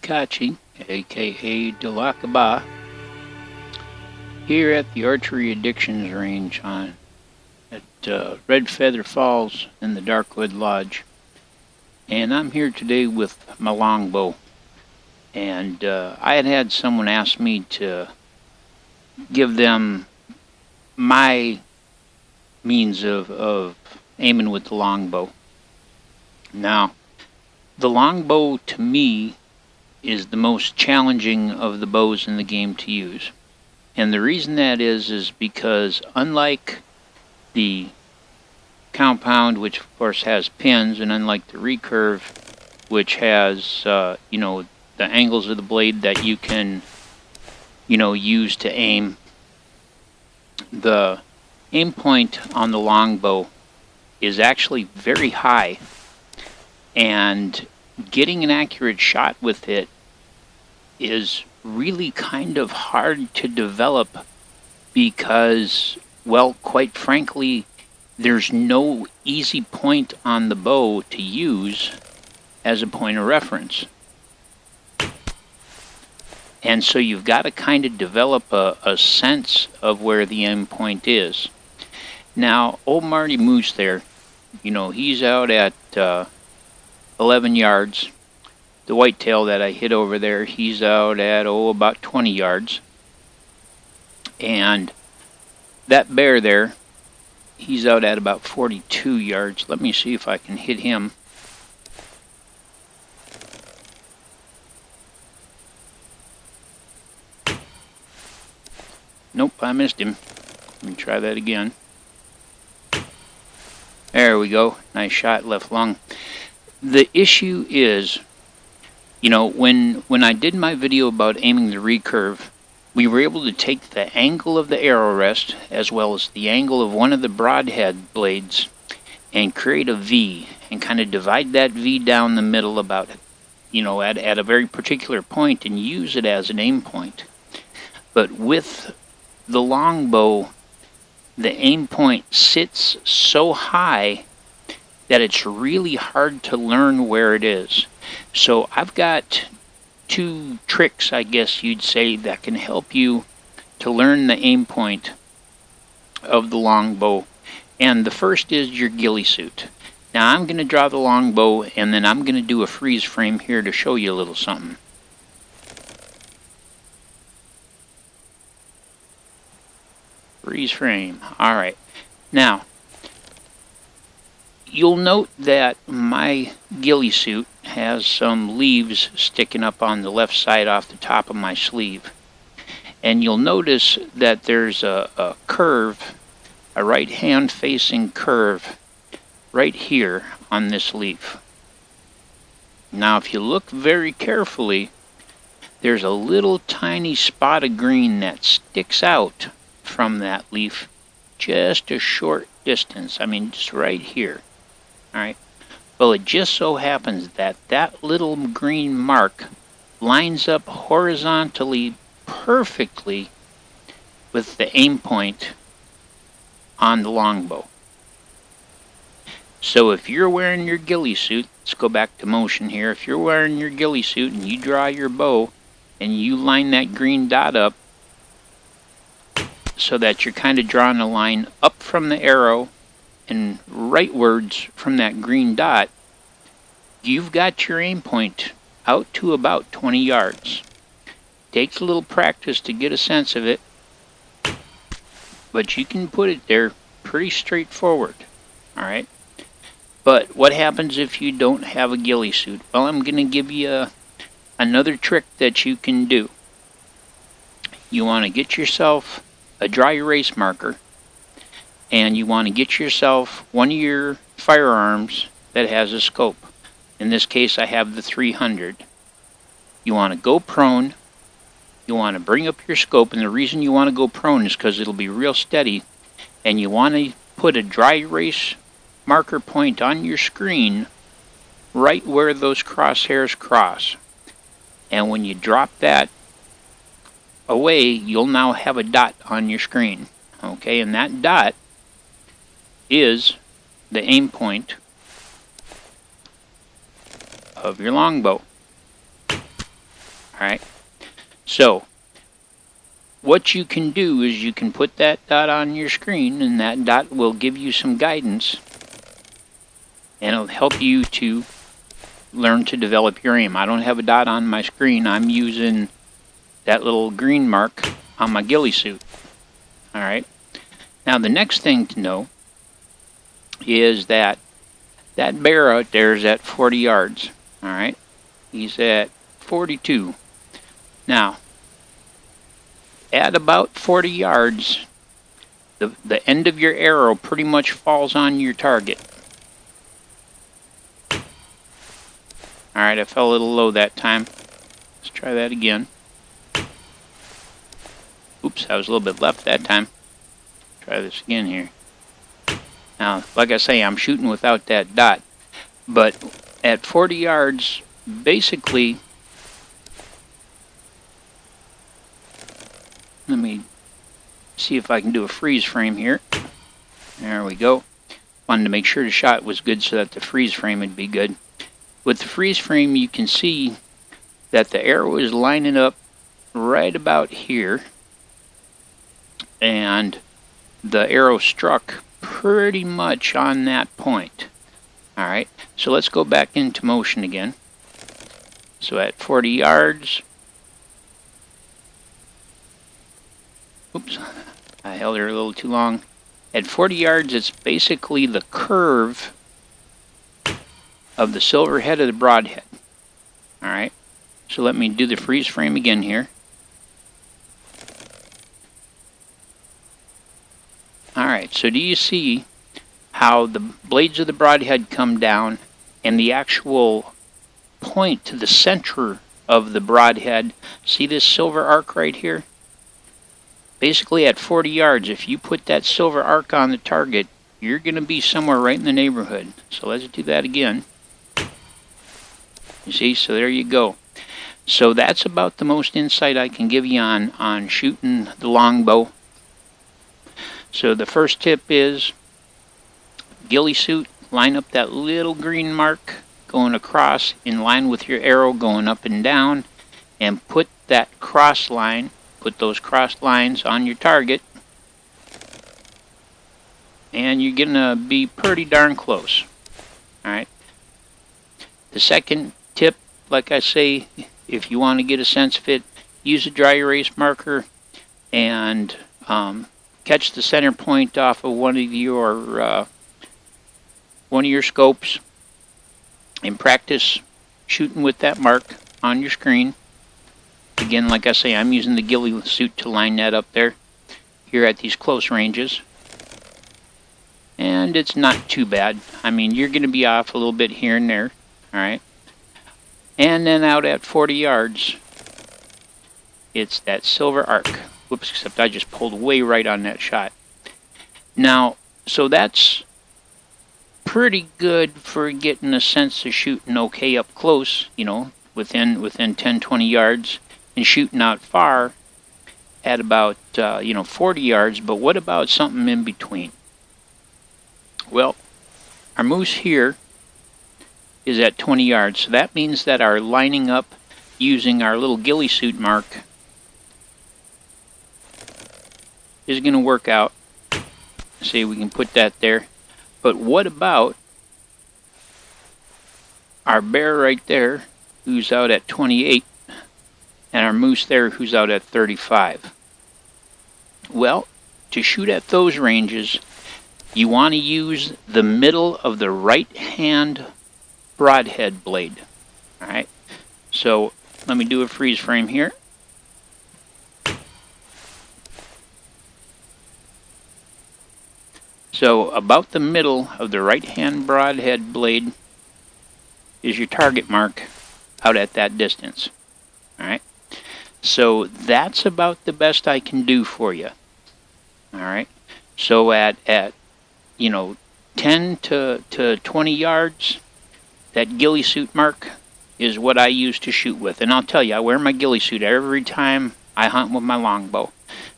Kachi, aka Delakaba, here at the Archery Addictions Range at Red Feather Falls in the Darkwood Lodge. And I'm here today with my longbow. And I had someone ask me to give them my means of aiming with the longbow. Now, the longbow to me is the most challenging of the bows in the game to use. And the reason that is because unlike the compound, which of course has pins, and unlike the recurve, which has, the angles of the blade that you can, use to aim, the aim point on the longbow is actually very high. And getting an accurate shot with it is really kind of hard to develop because, well, quite frankly, there's no easy point on the bow to use as a point of reference. And so you've got to kind of develop a sense of where the aim point is. Now, old Marty Moose there, he's out at 11 yards. The whitetail that I hit over there, he's out at, about 20 yards. And that bear there, he's out at about 42 yards. Let me see if I can hit him. Nope, I missed him. Let me try that again. There we go. Nice shot, left lung. The issue is, when I did my video about aiming the recurve, we were able to take the angle of the arrow rest as well as the angle of one of the broadhead blades and create a V and kind of divide that V down the middle about, at a very particular point and use it as an aim point. But with the longbow, the aim point sits so high that it's really hard to learn where it is. So I've got two tricks, I guess you'd say, that can help you to learn the aim point of the longbow. And the first is your ghillie suit. Now I'm going to draw the longbow and then I'm going to do a freeze frame here to show you a little something. Freeze frame. Alright. Now, you'll note that my ghillie suit has some leaves sticking up on the left side off the top of my sleeve. And you'll notice that there's a curve, a right hand facing curve, right here on this leaf. Now if you look very carefully, there's a little tiny spot of green that sticks out from that leaf just a short distance. I mean, just right here. Alright. Well, it just so happens that that little green mark lines up horizontally perfectly with the aim point on the longbow. So if you're wearing your ghillie suit, let's go back to motion here. If you're wearing your ghillie suit and you draw your bow and you line that green dot up so that you're kind of drawing a line up from the arrow and rightwards from that green dot, you've got your aim point out to about 20 yards. Takes a little practice to get a sense of it, but you can put it there pretty straightforward. Alright? But what happens if you don't have a ghillie suit? Well, I'm going to give you another trick that you can do. You want to get yourself a dry erase marker, and you want to get yourself one of your firearms that has a scope. In this case, I have the 300. You want to go prone. You want to bring up your scope, and the reason you want to go prone is because it'll be real steady, and you want to put a dry erase marker point on your screen right where those crosshairs cross. And when you drop that away, you'll now have a dot on your screen. Okay, and that dot is the aim point of your longbow. Alright, so what you can do is you can put that dot on your screen, and that dot will give you some guidance, and it'll help you to learn to develop your aim. I don't have a dot on my screen. I'm using that little green mark on my ghillie suit. Alright, now the next thing to know is that bear out there is at 40 yards. Alright, he's at 42. Now, at about 40 yards, the end of your arrow pretty much falls on your target. Alright, I fell a little low that time. Let's try that again. Oops, I was a little bit left that time. Try this again here. Now, like I say, I'm shooting without that dot. But at 40 yards, basically, let me see if I can do a freeze frame here. There we go. Wanted to make sure the shot was good so that the freeze frame would be good. With the freeze frame, you can see that the arrow is lining up right about here, and the arrow struck pretty much on that point. Alright, so let's go back into motion again. So at 40 yards, oops, I held her a little too long. At 40 yards, it's basically the curve of the silver head of the broadhead. Alright, so let me do the freeze frame again here. Alright, so do you see how the blades of the broadhead come down and the actual point to the center of the broadhead? See this silver arc right here? Basically at 40 yards, if you put that silver arc on the target, you're going to be somewhere right in the neighborhood. So let's do that again. You see, so there you go. So that's about the most insight I can give you on shooting the longbow. So the first tip is ghillie suit, line up that little green mark going across in line with your arrow going up and down, and put that cross line, put those cross lines on your target, and you're gonna be pretty darn close. Alright. The second tip, like I say, if you want to get a sense of it, use a dry erase marker and catch the center point off of one of your scopes and practice shooting with that mark on your screen. Again, like I say, I'm using the ghillie suit to line that up there here at these close ranges, and it's not too bad. I mean, you're going to be off a little bit here and there. Alright, and then out at 40 yards, it's that silver arc. Whoops, except I just pulled way right on that shot. Now, so that's pretty good for getting a sense of shooting okay up close, you know, within 10-20 yards, and shooting out far at about 40 yards. But what about something in between? Well, our moose here is at 20 yards, so that means that our lining up using our little ghillie suit mark is going to work out. See, we can put that there. But what about our bear right there, who's out at 28, and our moose there, who's out at 35? Well, to shoot at those ranges, you want to use the middle of the right hand broadhead blade. Alright, so let me do a freeze frame here. So about the middle of the right hand broadhead blade is your target mark out at that distance. Alright, so that's about the best I can do for you. Alright, so at 10 to 20 yards, that ghillie suit mark is what I use to shoot with. And I'll tell you, I wear my ghillie suit every time I hunt with my longbow,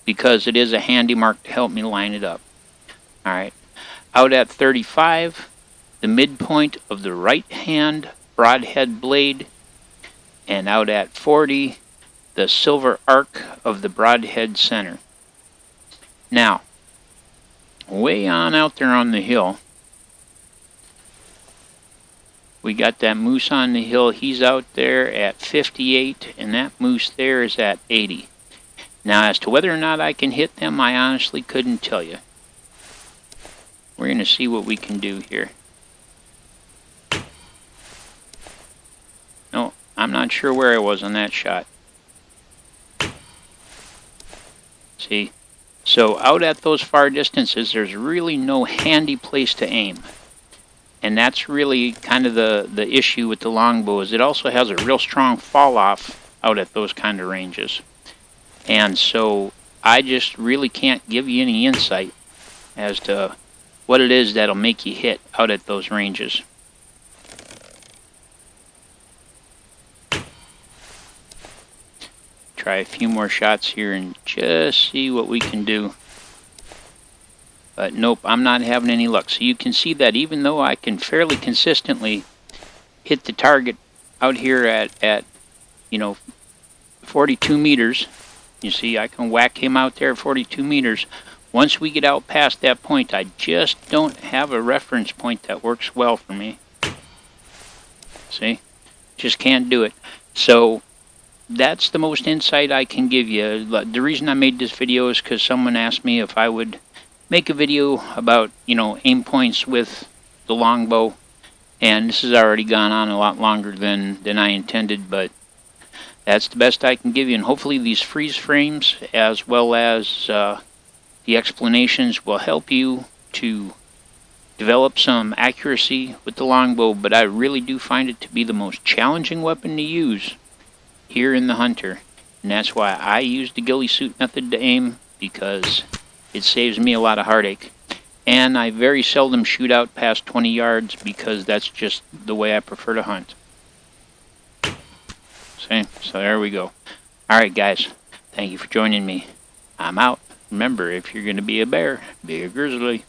because it is a handy mark to help me line it up. Alright, out at 35, the midpoint of the right hand broadhead blade, and out at 40, the silver arc of the broadhead center. Now, way on out there on the hill, we got that moose on the hill. He's out there at 58, and that moose there is at 80. Now, as to whether or not I can hit them, I honestly couldn't tell you. We're going to see what we can do here. No, I'm not sure where I was on that shot. See? So out at those far distances, there's really no handy place to aim. And that's really kind of the issue with the longbow, is it also has a real strong fall off out at those kind of ranges. And so I just really can't give you any insight as to what it is that'll make you hit out at those ranges. Try a few more shots here and just see what we can do. But nope, I'm not having any luck. So you can see that even though I can fairly consistently hit the target out here at 42 meters, you see I can whack him out there at 42 meters. Once we get out past that point, I just don't have a reference point that works well for me. See? Just can't do it. So that's the most insight I can give you. The reason I made this video is because someone asked me if I would make a video about, aim points with the longbow. And this has already gone on a lot longer than I intended, but that's the best I can give you. And hopefully these freeze frames, as well as the explanations, will help you to develop some accuracy with the longbow. But I really do find it to be the most challenging weapon to use here in the Hunter. And that's why I use the ghillie suit method to aim, because it saves me a lot of heartache. And I very seldom shoot out past 20 yards because that's just the way I prefer to hunt. See? So there we go. Alright guys, thank you for joining me. I'm out. Remember, if you're going to be a bear, be a grizzly.